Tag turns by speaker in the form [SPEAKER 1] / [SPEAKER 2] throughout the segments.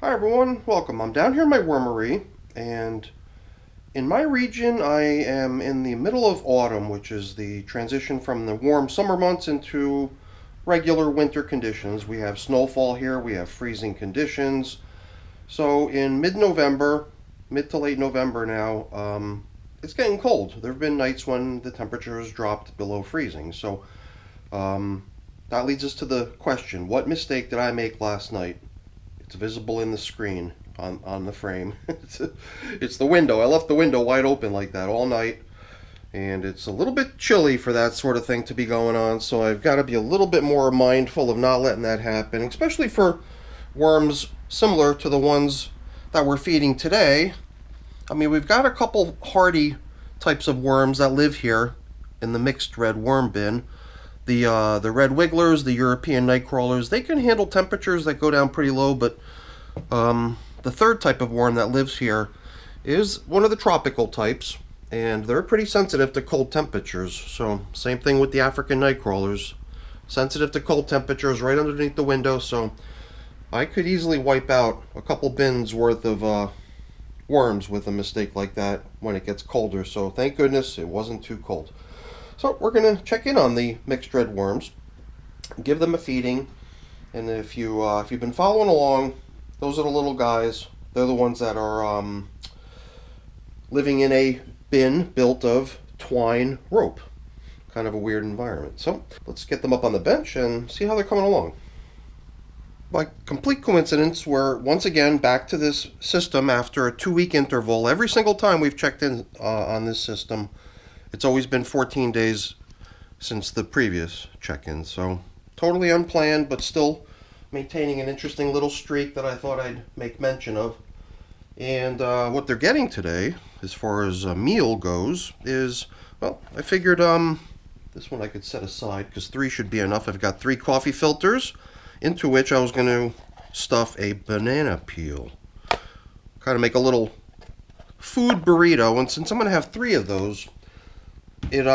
[SPEAKER 1] Hi everyone, welcome. I'm down here in my wormery, and in my region I am in the middle of autumn, which is the transition from the warm summer months into regular winter conditions. We have snowfall here, we have freezing conditions. So in mid-November, mid to late November now, it's getting cold. There have been nights when the temperature has dropped below freezing. So that leads us to the question, what mistake did I make last night? It's visible in the screen on the frame. It's the window. I left the window wide open like that all night, and it's a little bit chilly for that sort of thing to be going on, so I've got to be a little bit more mindful of not letting that happen, especially for worms similar to the ones that we're feeding today. I mean, we've got a couple hardy types of worms that live here in the mixed red worm bin. The red wigglers, the European night crawlers, they can handle temperatures that go down pretty low, but the third type of worm that lives here is one of the tropical types, and they're pretty sensitive to cold temperatures. So same thing with the African night crawlers, sensitive to cold temperatures right underneath the window, so I could easily wipe out a couple bins worth of worms with a mistake like that when it gets colder, so thank goodness it wasn't too cold. So we're going to check in on the mixed red worms, give them a feeding, and if you've been following along, those are the little guys. They're the ones that are living in a bin built of twine rope. Kind of a weird environment. So let's get them up on the bench and see how they're coming along. By complete coincidence, we're once again back to this system after a 2-week interval. Every single time we've checked in on this system, it's always been 14 days since the previous check-in, so totally unplanned, but still maintaining an interesting little streak that I thought I'd make mention of. And what they're getting today, as far as a meal goes, is, well, I figured this one I could set aside because 3 should be enough. I've got 3 coffee filters, into which I was going to stuff a banana peel. Kind of make a little food burrito, and since I'm going to have 3 of those, it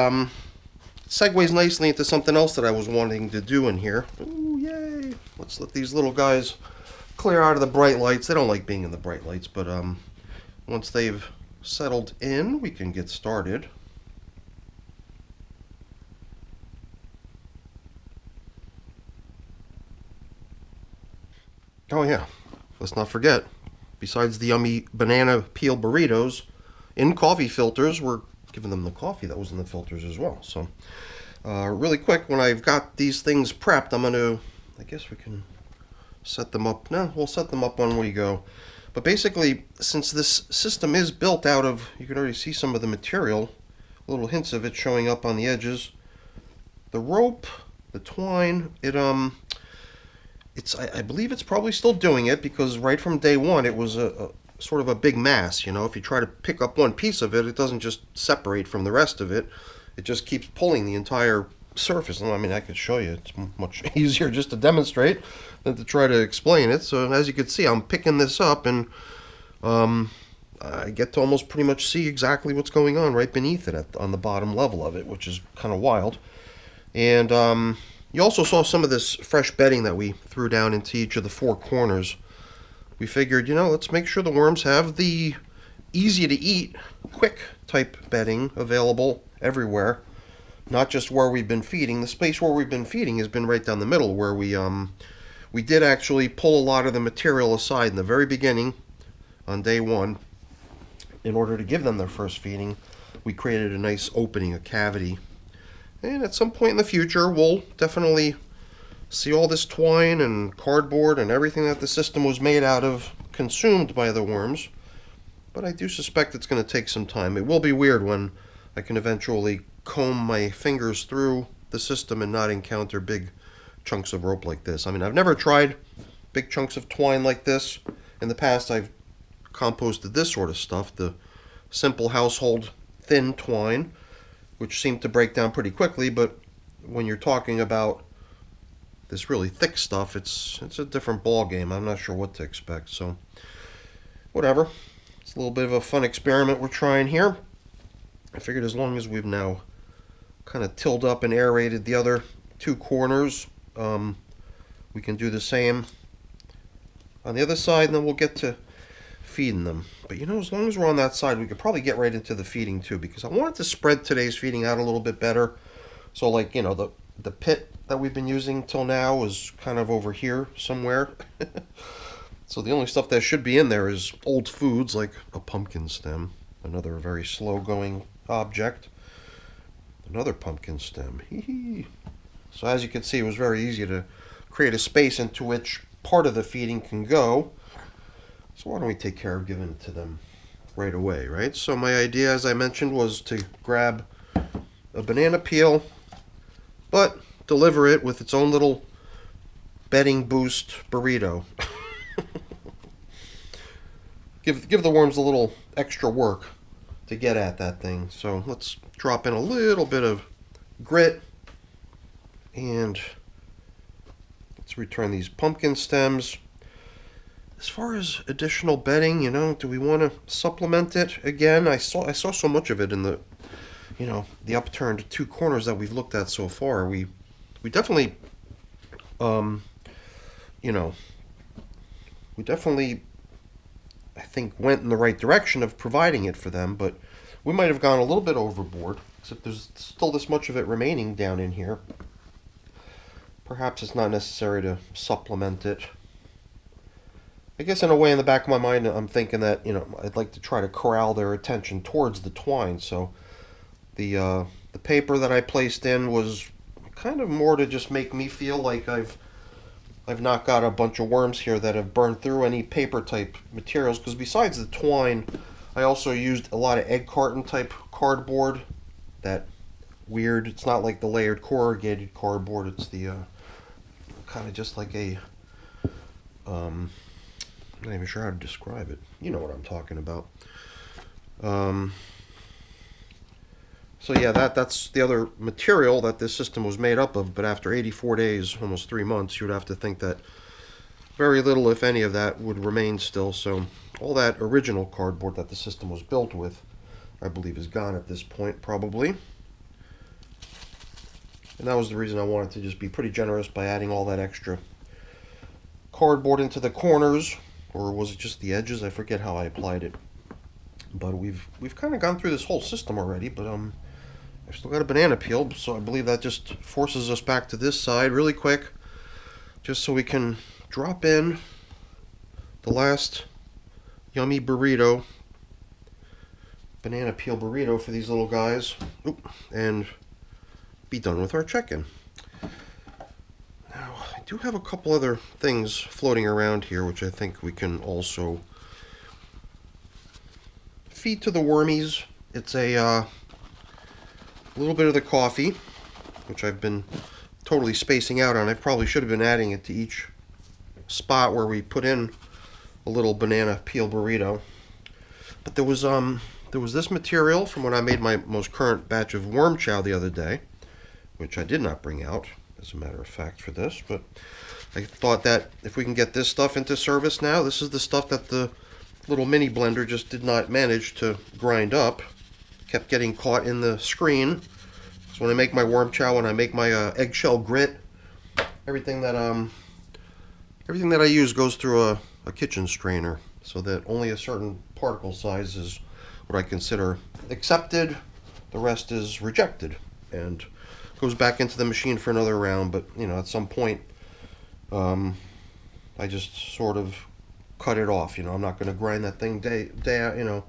[SPEAKER 1] segues nicely into something else that I was wanting to do in here. Ooh, yay! Let's let these little guys clear out of the bright lights. They don't like being in the bright lights, but once they've settled in, we can get started. Oh yeah, let's not forget, besides the yummy banana peel burritos, in coffee filters, we're giving them the coffee that was in the filters as well. So really quick, when I've got these things prepped, I'm going to, I guess we can set them up. No, we'll set them up when we go. But basically, since this system is built out of, you can already see some of the material, little hints of it showing up on the edges. The rope, the twine, I believe it's probably still doing it, because right from day one it was a sort of a big mass. You know, if you try to pick up one piece of it, it doesn't just separate from the rest of it. It just keeps pulling the entire surface. I mean, I could show you. It's much easier just to demonstrate than to try to explain it. So as you can see, I'm picking this up, and I get to almost pretty much see exactly what's going on right beneath it on the bottom level of it, which is kind of wild. And you also saw some of this fresh bedding that we threw down into each of the 4 corners. We figured, let's make sure the worms have the easy to eat, quick type bedding available everywhere, not just where we've been feeding. The space where we've been feeding has been right down the middle, where we did actually pull a lot of the material aside in the very beginning on day 1 in order to give them their first feeding. We created a nice opening, a cavity, and at some point in the future we'll definitely see all this twine and cardboard and everything that the system was made out of consumed by the worms, but I do suspect it's going to take some time. It will be weird when I can eventually comb my fingers through the system and not encounter big chunks of rope like this. I mean, I've never tried big chunks of twine like this. In the past, I've composted this sort of stuff, the simple household thin twine, which seemed to break down pretty quickly, but when you're talking about this really thick stuff, it's a different ball game. I'm not sure what to expect, so whatever. It's a little bit of a fun experiment we're trying here. I figured as long as we've now kind of tilled up and aerated the other 2 corners, we can do the same on the other side, and then we'll get to feeding them. But you know, as long as we're on that side, we could probably get right into the feeding too, because I wanted to spread today's feeding out a little bit better. So like, you know, the pit that we've been using till now is kind of over here somewhere. So the only stuff that should be in there is old foods like a pumpkin stem, another very slow going object, another pumpkin stem. So as you can see, it was very easy to create a space into which part of the feeding can go. So why don't we take care of giving it to them right away, right? So my idea, as I mentioned, was to grab a banana peel, but deliver it with its own little bedding boost burrito. Give the worms a little extra work to get at that thing. So let's drop in a little bit of grit, and let's return these pumpkin stems. As far as additional bedding, you know, do we want to supplement it again? I saw so much of it in the, you know, the upturned two corners that we've looked at so far. We definitely, you know, we definitely, I think, went in the right direction of providing it for them, but we might have gone a little bit overboard, except there's still this much of it remaining down in here. Perhaps it's not necessary to supplement it. I guess in a way, in the back of my mind, I'm thinking that, you know, I'd like to try to corral their attention towards the twine. So the paper that I placed in was kind of more to just make me feel like I've not got a bunch of worms here that have burned through any paper type materials. Because besides the twine, I also used a lot of egg carton type cardboard. That weird, it's not like the layered corrugated cardboard. It's the kind of just like a I'm not even sure how to describe it. You know what I'm talking about. So yeah, that's the other material that this system was made up of, but after 84 days, almost 3 months, you would have to think that very little, if any, of that would remain still. So all that original cardboard that the system was built with, I believe, is gone at this point, probably. And that was the reason I wanted to just be pretty generous by adding all that extra cardboard into the corners. Or was it just the edges? I forget how I applied it. But we've kind of gone through this whole system already, but I've still got a banana peel, so I believe that just forces us back to this side really quick, just so we can drop in the last yummy burrito, banana peel burrito for these little guys, and be done with our check-in. Now, I do have a couple other things floating around here, which I think we can also feed to the wormies. It's a little bit of the coffee, which I've been totally spacing out on. I probably should have been adding it to each spot where we put in a little banana peel burrito. But there was this material from when I made my most current batch of worm chow the other day, which I did not bring out, as a matter of fact, for this. But I thought that if we can get this stuff into service now, this is the stuff that the little mini blender just did not manage to grind up. Kept getting caught in the screen. So when I make my worm chow and I make my eggshell grit, everything that I use goes through a kitchen strainer, so that only a certain particle size is what I consider accepted. The rest is rejected and goes back into the machine for another round. But you know, at some point, I just sort of cut it off. You know, I'm not going to grind that thing day out, you know,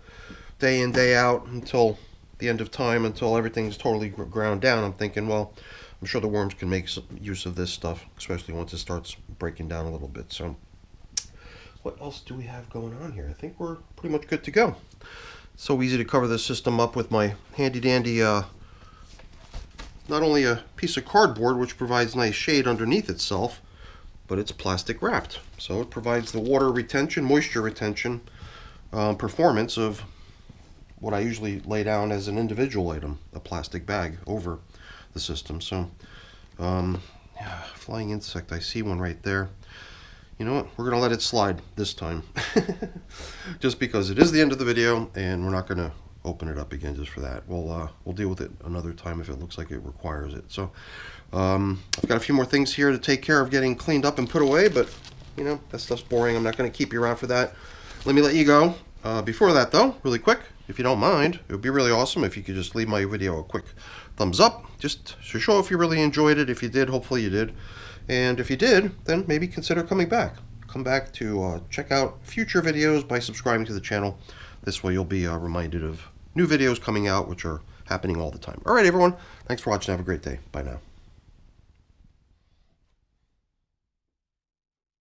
[SPEAKER 1] day in, day out until the end of time, until everything's totally ground down. I'm thinking, well, I'm sure the worms can make some use of this stuff, especially once it starts breaking down a little bit. So what else do we have going on here? I think we're pretty much good to go. So easy to cover this system up with my handy dandy, not only a piece of cardboard, which provides nice shade underneath itself, but it's plastic wrapped. So it provides the water retention, moisture retention performance of what I usually lay down as an individual item, a plastic bag over the system. So, yeah, flying insect, I see one right there. You know what, we're gonna let it slide this time. Just because it is the end of the video, and we're not gonna open it up again just for that. We'll deal with it another time if it looks like it requires it. So, I've got a few more things here to take care of getting cleaned up and put away, but You know, that stuff's boring. I'm not going to keep you around for that. Let me let you go. Before that, though, really quick, if you don't mind, it would be really awesome if you could just leave my video a quick thumbs up, just to show if you really enjoyed it. If you did, hopefully you did. And if you did, then maybe consider coming back. Come back to check out future videos by subscribing to the channel. This way you'll be reminded of new videos coming out, which are happening all the time. All right, everyone. Thanks for watching. Have a great day. Bye now.